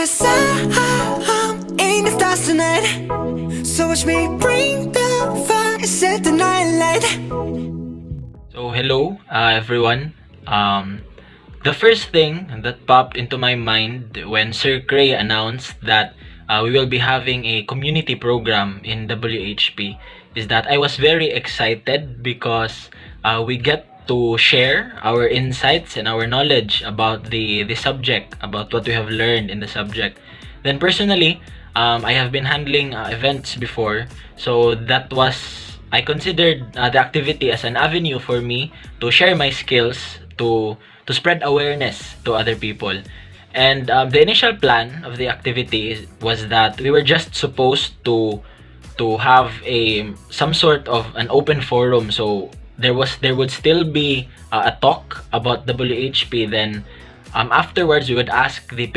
Cause I'm in the stars tonight. So watch me bring the fire, set the night light. So hello everyone. The first thing that popped into my mind when Sir Cray announced that we will be having a community program in WHP is that I was very excited because we get to share our insights and our knowledge about the subject, about what we have learned in the subject. Then personally, I have been handling events before, so that was I considered the activity as an avenue for me to share my skills, to spread awareness to other people. And the initial plan of the activity was that we were just supposed to have some sort of an open forum. So there would still be a talk about WHP. Then afterwards we would ask the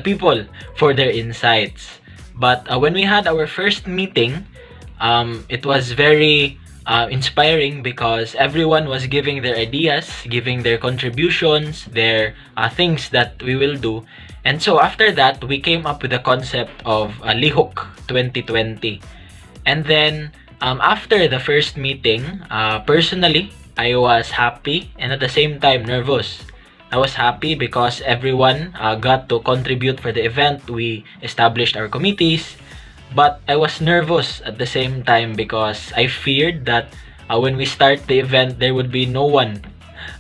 people for their insights. But when we had our first meeting, it was very inspiring because everyone was giving their ideas, giving their contributions, their things that we will do. And so after that, we came up with the concept of Lihok 2020. And then after the first meeting, personally, I was happy and at the same time nervous. I was happy because everyone got to contribute for the event. We established our committees. But I was nervous at the same time because I feared that when we start the event, there would be no one.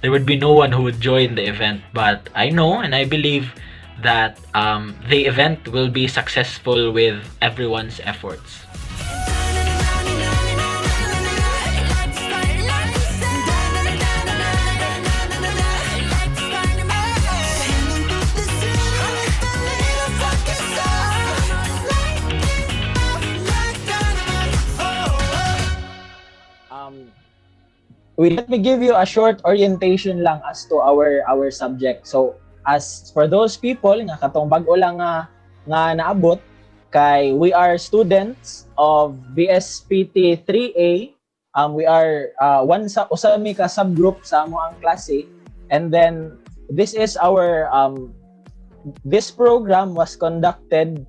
There would be no one who would join the event. But I know and I believe that the event will be successful with everyone's efforts. Let me give you a short orientation lang as to our subject. So as for those people nga katong bag-o lang nga naabot kay we are students of BSPT 3A. We are usa mi ka subgroup sa amo ang klase, and then this is our this program was conducted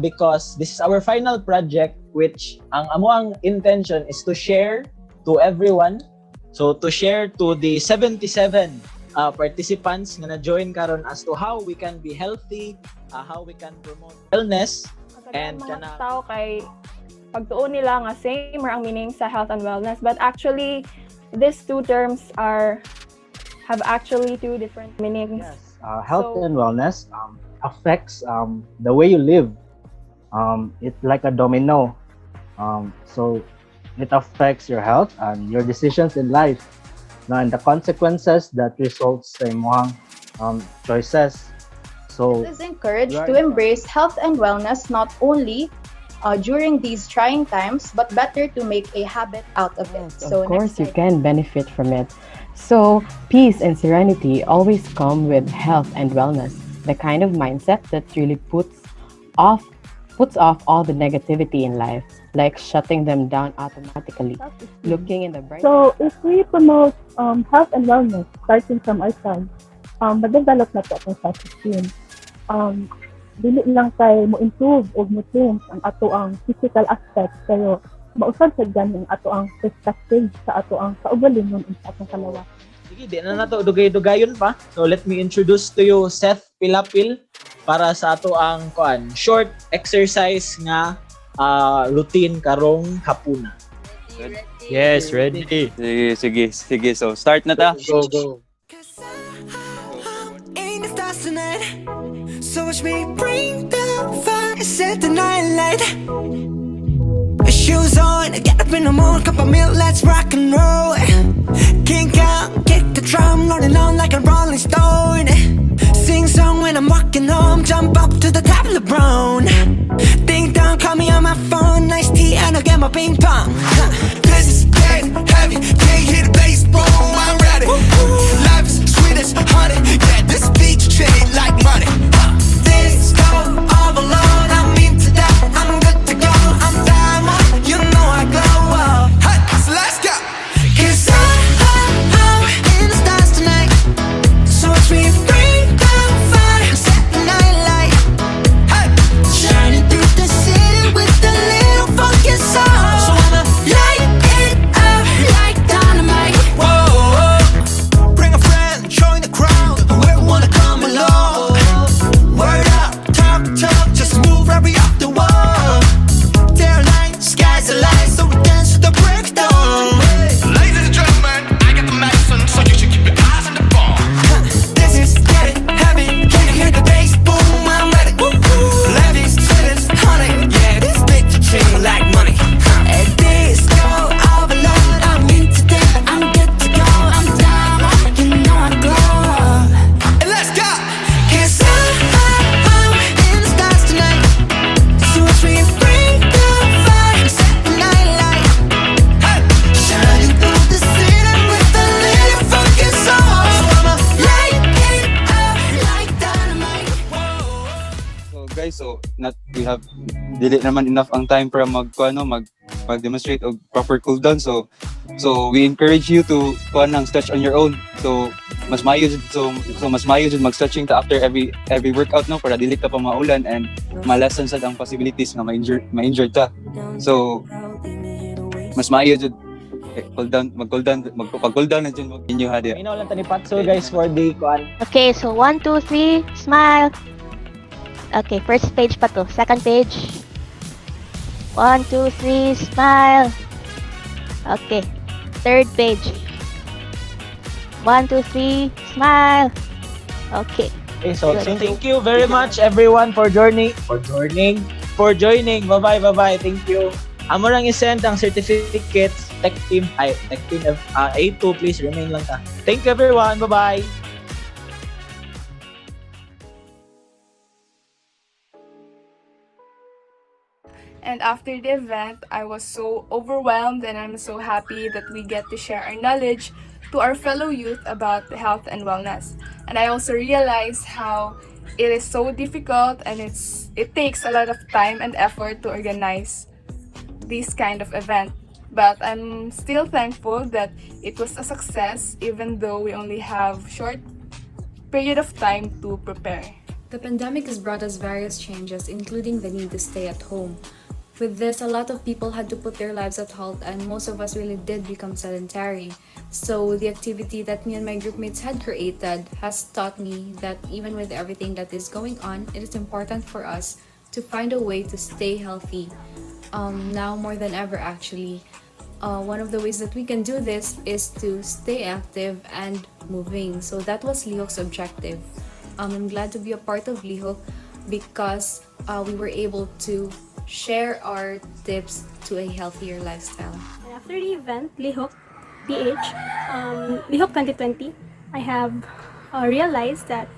because this is our final project, which ang amo ang intention is to share to everyone. So to share to the 77 participants na na-join karon as to how we can be healthy, how we can promote wellness, and mga tao kay pagtuon nila nga same ang meaning sa health and wellness, but actually these two terms have actually two different meanings. Yes. Health and wellness affects the way you live. It's like a domino. So it affects your health and your decisions in life. Now, and the consequences that results sa imong choices. So it is encouraged to embrace health and wellness not only during these trying times, but better to make a habit out of it. So of course, you can benefit from it. So peace and serenity always come with health and wellness, the kind of mindset that really puts off all the negativity in life, like shutting them down automatically, looking in the bright. So if we promote health and wellness starting from our son, mag-develop na po atong self-esteem. Dili lang kay mo improve o mo change ang ato ang physical aspect, pero mausab sa gan ang ato ang perspective sa ato ang kaugalingon sa atong kalawa. Sige, di na nato dugay-dugayon pa. So let me introduce to you Seth Pilapil para sa ato ang short exercise nga routine karong hapuna. Yes, ready. Sige. So start na ta. Go. In the stars tonight. So watch me bring the fire, set the night light. Shoes on, get up in the morning, cup of milk, let's rock and roll. Kink out, kick the drum, rolling on like a rolling stone. Sing song when I'm walking home, jump up to the top of the brown. Ding dong, call me on my phone, nice tea, and I'll get my ping pong. This is dead heavy, can't hear the bass, boom, I'm ready. Life is sweet as honey, yeah, this beach shade like money. This go all alone, I'm into that, I'm good to go, I'm diamond, you know I glow up. Hey, so let's go. 'Cause I'm in the stars tonight, so watch me bring the fire, set the night light. guys, so not we have dili naman enough ang time para mag demonstrate og proper cool down. So we encourage you to stretch on your own. So mas maayo jud mag-stretching ta after every workout no, para dili ka pa maulan and ma-lessen sad ang possibilities nga ma-injured ta. So mas maayo jud mag-cool down na dyan inyo ha dia. Minaw lang tani Patso guys for the kuan. Okay, so 1, 2, 3, smile. Okay, first page pa to. Second page. 1, 2, 3, smile. Okay, third page. 1, 2, 3, smile. Okay. Okay, so thank you very much everyone for joining. Bye-bye. Thank you. Amo lang i-send ang certificates. Tech team A2, please remain lang ta. Thank you everyone. Bye-bye. And after the event, I was so overwhelmed and I'm so happy that we get to share our knowledge to our fellow youth about health and wellness. And I also realized how it is so difficult and it takes a lot of time and effort to organize this kind of event. But I'm still thankful that it was a success even though we only have short period of time to prepare. The pandemic has brought us various changes, including the need to stay at home. With this, a lot of people had to put their lives at halt and most of us really did become sedentary. So the activity that me and my groupmates had created has taught me that even with everything that is going on, it is important for us to find a way to stay healthy. Now more than ever actually. One of the ways that we can do this is to stay active and moving. So that was Lihok's objective. I'm glad to be a part of Lihok because we were able to share our tips to a healthier lifestyle. After the event, Lihok, Lihok 2020, I have realized that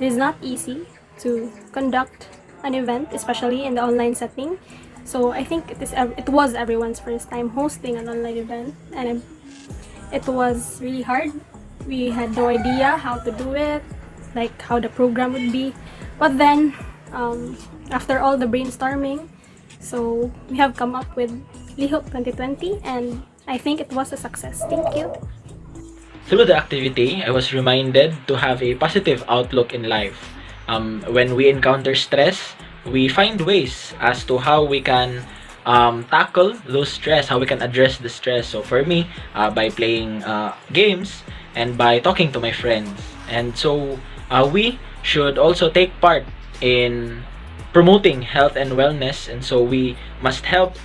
it is not easy to conduct an event, especially in the online setting. So I think it was everyone's first time hosting an online event, and it was really hard. We had no idea how to do it, like how the program would be. But then, after all the brainstorming, so we have come up with Lihok 2020, and I think it was a success. Thank you. Through the activity, I was reminded to have a positive outlook in life. When we encounter stress, we find ways as to how we can tackle those stress, how we can address the stress. So for me, by playing games and by talking to my friends. And so we should also take part in promoting health and wellness, and so we must help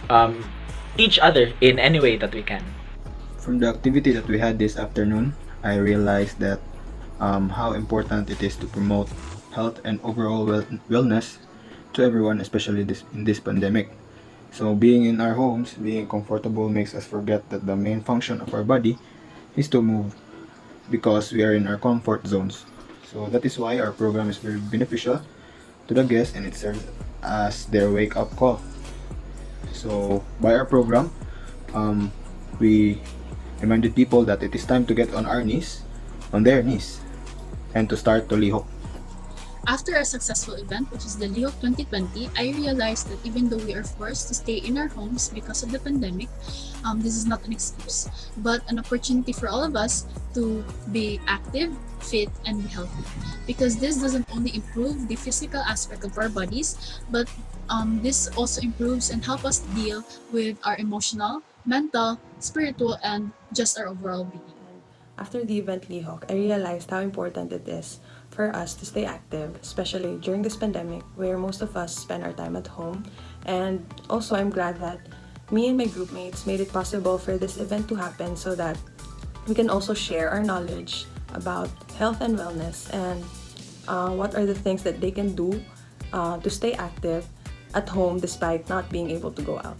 each other in any way that we can. From the activity that we had this afternoon, I realized that how important it is to promote health and overall wellness to everyone, especially in this pandemic. So being in our homes, being comfortable makes us forget that the main function of our body is to move because we are in our comfort zones. So that is why our program is very beneficial to the guests and it serves as their wake-up call. So by our program, we reminded people that it is time to get on their knees, and to start to Lihok. After our successful event, which is the Lihok 2020, I realized that even though we are forced to stay in our homes because of the pandemic, this is not an excuse, but an opportunity for all of us to be active, fit, and be healthy. Because this doesn't only improve the physical aspect of our bodies, but this also improves and help us deal with our emotional, mental, spiritual, and just our overall being. After the event Lihok, I realized how important it is for us to stay active, especially during this pandemic where most of us spend our time at home. And also I'm glad that me and my group mates made it possible for this event to happen so that we can also share our knowledge about health and wellness and what are the things that they can do to stay active at home despite not being able to go out.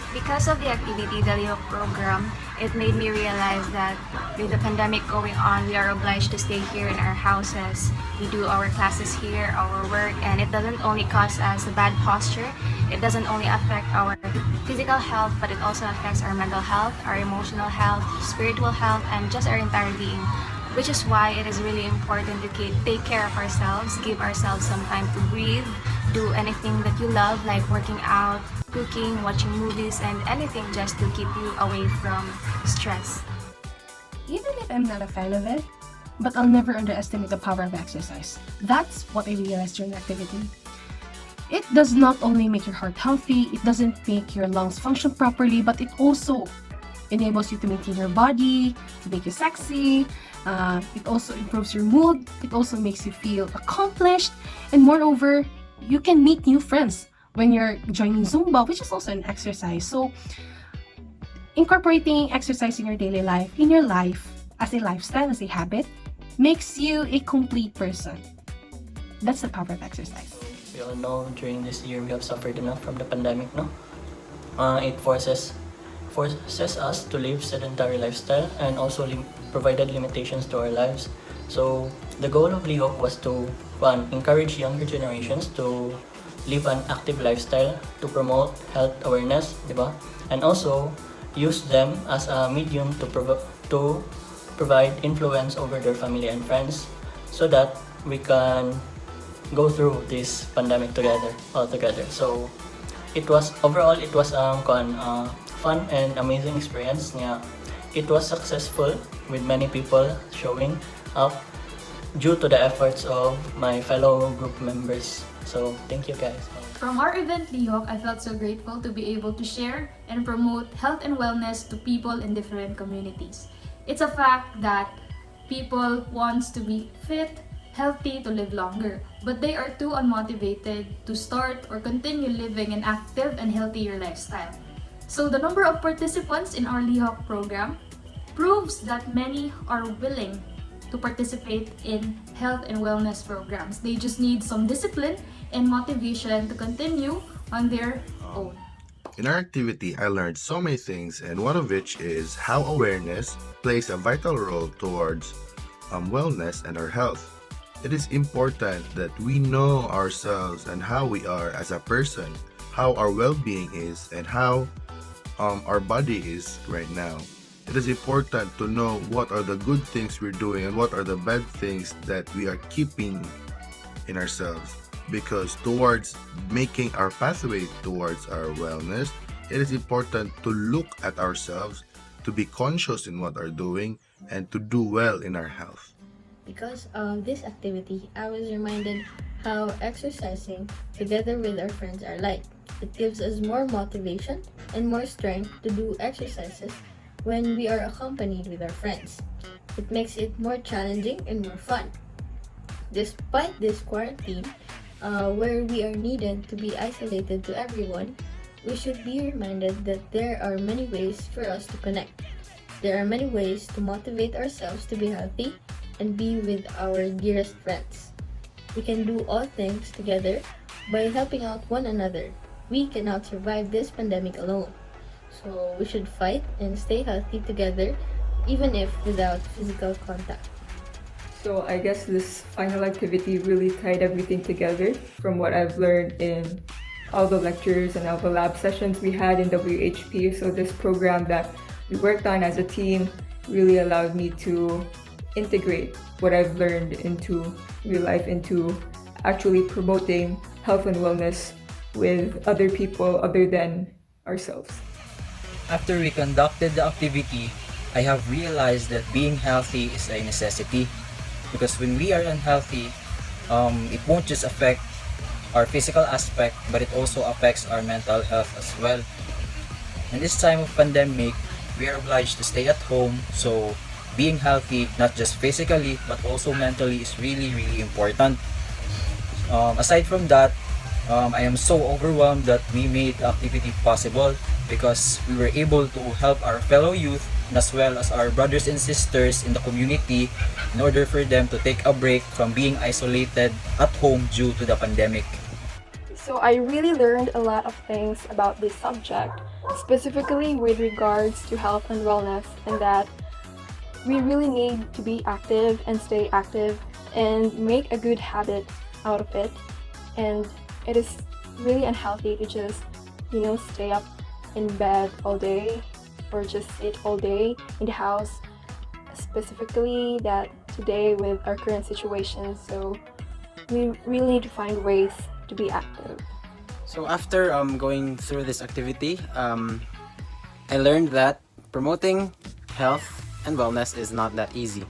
Because of the activity, the Lihok program, it made me realize that with the pandemic going on, we are obliged to stay here in our houses. We do our classes here, our work, and it doesn't only cause us a bad posture. It doesn't only affect our physical health, but it also affects our mental health, our emotional health, spiritual health, and just our entire being. Which is why it is really important to take care of ourselves, give ourselves some time to breathe, do anything that you love, like working out, cooking, watching movies, and anything just to keep you away from stress. Even if I'm not a fan of it, but I'll never underestimate the power of exercise. That's what I realized during the activity. It does not only make your heart healthy, it doesn't make your lungs function properly, but it also enables you to maintain your body, to make you sexy. It also improves your mood. It also makes you feel accomplished. And moreover, you can meet new friends when you're joining Zumba, which is also an exercise. So, incorporating exercise in your daily life, in your life, as a lifestyle, as a habit, makes you a complete person. That's the power of exercise. We all know during this year we have suffered enough from the pandemic, no? It forces us to live sedentary lifestyle and also provided limitations to our lives. So the goal of Lihok was to encourage younger generations to live an active lifestyle, to promote health awareness, diba? And also use them as a medium to provide influence over their family and friends, so that we can go through this pandemic all together. So it was fun and amazing experience. Yeah, it was successful with many people showing up due to the efforts of my fellow group members. So thank you guys. From our event, Lihok, I felt so grateful to be able to share and promote health and wellness to people in different communities. It's a fact that people want to be fit, healthy, to live longer, but they are too unmotivated to start or continue living an active and healthier lifestyle. So the number of participants in our Lihok program proves that many are willing to participate in health and wellness programs. They just need some discipline and motivation to continue on their own. In our activity, I learned so many things, and one of which is how awareness plays a vital role towards wellness and our health. It is important that we know ourselves and how we are as a person, how our well-being is, and how our body is right now. It is important to know what are the good things we're doing and what are the bad things that we are keeping in ourselves. Because towards making our pathway towards our wellness, it is important to look at ourselves, to be conscious in what we're doing, and to do well in our health. Because of this activity, I was reminded how exercising together with our friends are like. It gives us more motivation and more strength to do exercises when we are accompanied with our friends. It makes it more challenging and more fun. Despite this quarantine, where we are needed to be isolated to everyone, we should be reminded that there are many ways for us to connect. There are many ways to motivate ourselves to be healthy and be with our dearest friends. We can do all things together by helping out one another. We cannot survive this pandemic alone. So we should fight and stay healthy together, even if without physical contact. So I guess this final activity really tied everything together from what I've learned in all the lectures and all the lab sessions we had in WHP. So this program that we worked on as a team really allowed me to integrate what I've learned into real life, into actually promoting health and wellness with other people other than ourselves. After we conducted the activity, I have realized that being healthy is a necessity, because when we are unhealthy, it won't just affect our physical aspect, but it also affects our mental health as well. In this time of pandemic, we are obliged to stay at home, so being healthy, not just physically, but also mentally, is really, really important. Aside from that, I am so overwhelmed that we made the activity possible, because we were able to help our fellow youth as well as our brothers and sisters in the community in order for them to take a break from being isolated at home due to the pandemic. So I really learned a lot of things about this subject, specifically with regards to health and wellness, and that we really need to be active and stay active and make a good habit out of it. And it is really unhealthy to just, stay up in bed all day or just sit all day in the house, specifically that today with our current situation. So we really need to find ways to be active. So after going through this activity, I learned that promoting health and wellness is not that easy.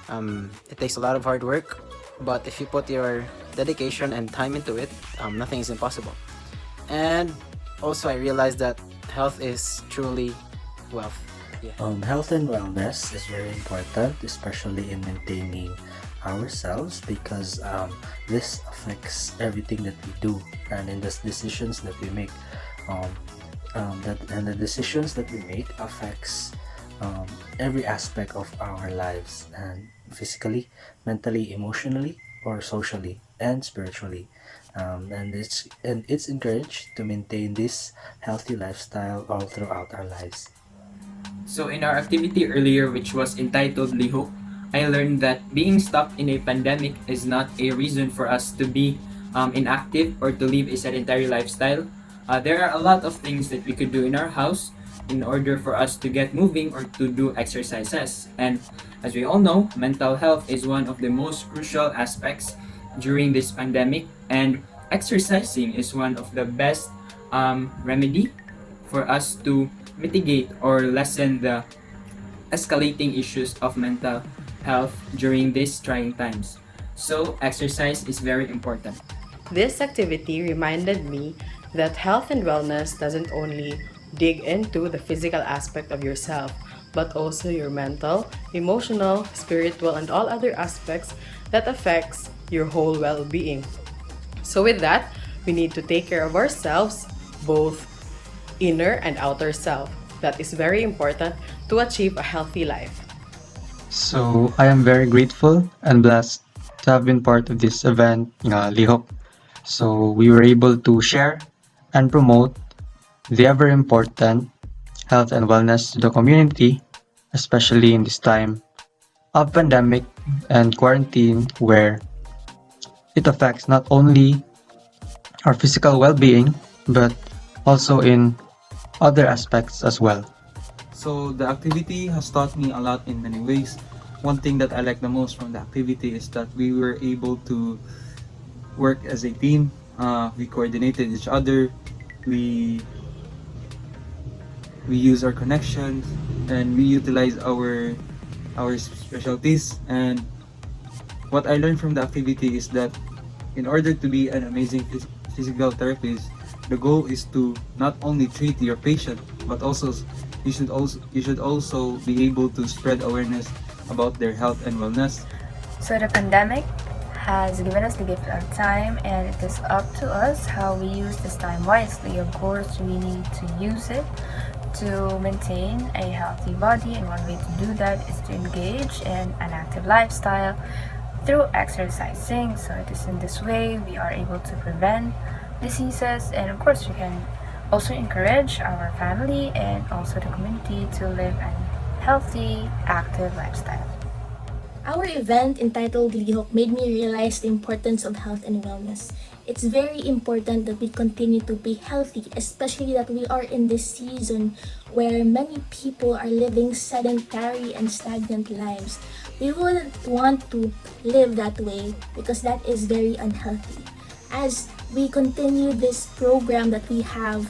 It takes a lot of hard work, but if you put your dedication and time into it, nothing is impossible. And also I realized that health is truly wealth. Yeah. Health and wellness is very important, especially in maintaining ourselves, because this affects everything that we do and in the decisions that we make. The decisions that we make affects every aspect of our lives, and physically, mentally, emotionally, or socially and spiritually. And it's encouraged to maintain this healthy lifestyle all throughout our lives. So in our activity earlier, which was entitled Lihok, I learned that being stuck in a pandemic is not a reason for us to be inactive or to live a sedentary lifestyle. There are a lot of things that we could do in our house in order for us to get moving or to do exercises. And as we all know, mental health is one of the most crucial aspects during this pandemic, and exercising is one of the best remedy for us to mitigate or lessen the escalating issues of mental health during these trying times. So exercise is very important. This activity reminded me that health and wellness doesn't only dig into the physical aspect of yourself, but also your mental, emotional, spiritual, and all other aspects that affects your whole well-being. So with that, we need to take care of ourselves, both inner and outer self. That is very important to achieve a healthy life. So I am very grateful and blessed to have been part of this event, Lihok. So we were able to share and promote the ever important health and wellness to the community, especially in this time of pandemic and quarantine, where it affects not only our physical well-being but also in other aspects as well. So the activity has taught me a lot in many ways. One thing that I like the most from the activity is that we were able to work as a team. We coordinated each other. We use our connections, and we utilize our specialties. And what I learned from the activity is that in order to be an amazing physical therapist, the goal is to not only treat your patient, but also you should also be able to spread awareness about their health and wellness. So the pandemic has given us the gift of time, and it is up to us how we use this time wisely. Of course, we need to use it to maintain a healthy body, and one way to do that is to engage in an active lifestyle through exercising. So it is in this way we are able to prevent diseases, and of course we can also encourage our family and also the community to live a healthy, active lifestyle. Our event entitled Lihok made me realize the importance of health and wellness. It's very important that we continue to be healthy, especially that we are in this season where many people are living sedentary and stagnant lives. We wouldn't want to live that way because that is very unhealthy. As we continue this program that we have,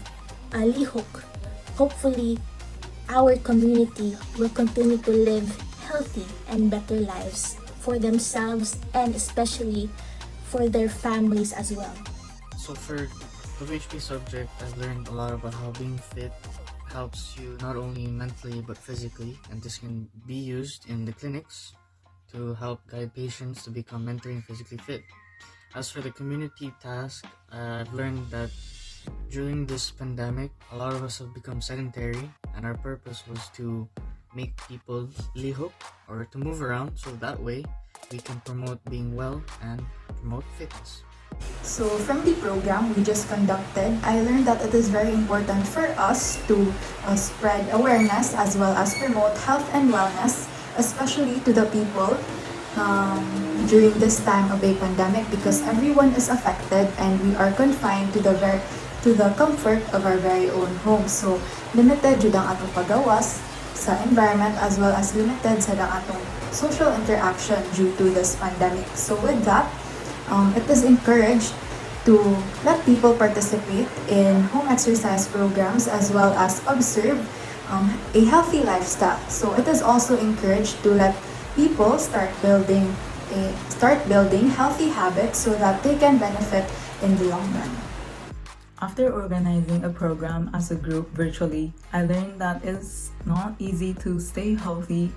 Lihok, hopefully our community will continue to live healthy and better lives for themselves and especially for their families as well. So for WHP subject, I've learned a lot about how being fit helps you not only mentally but physically, and this can be used in the clinics to help guide patients to become mentally and physically fit. As for the community task, I've learned that during this pandemic, a lot of us have become sedentary, and our purpose was to make people lihok, or to move around, so that way we can promote being well and promote fitness. So from the program we just conducted, I learned that it is very important for us to spread awareness as well as promote health and wellness, especially to the people during this time of a pandemic, because everyone is affected and we are confined to the comfort of our very own home. So limited jud ang atong pagawas sa environment as well as limited sa atong social interaction due to this pandemic. So with that, it is encouraged to let people participate in home exercise programs as well as observe a healthy lifestyle. So it is also encouraged to let people start building healthy habits so that they can benefit in the long run. After organizing a program as a group virtually, I learned that it's not easy to stay healthy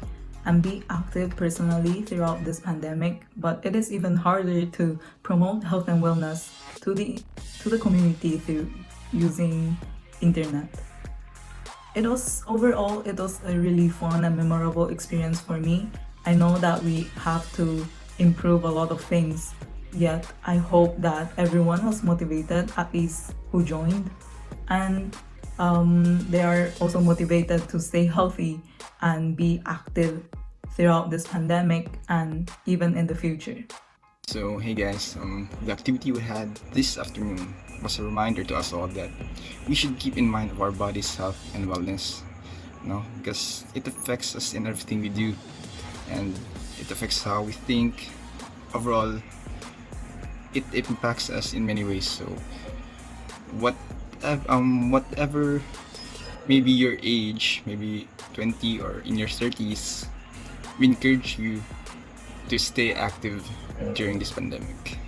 and be active personally throughout this pandemic, but it is even harder to promote health and wellness to the community through using internet. Overall it was a really fun and memorable experience for me. I know that we have to improve a lot of things, yet I hope that everyone was motivated, at least who joined, and they are also motivated to stay healthy and be active throughout this pandemic and even in the future. So hey guys, the activity we had this afternoon was a reminder to us all that we should keep in mind of our body's health and wellness, because it affects us in everything we do, and it affects how we think. Overall, it impacts us in many ways. So whatever maybe your age, maybe 20 or in your 30s, we encourage you to stay active during this pandemic.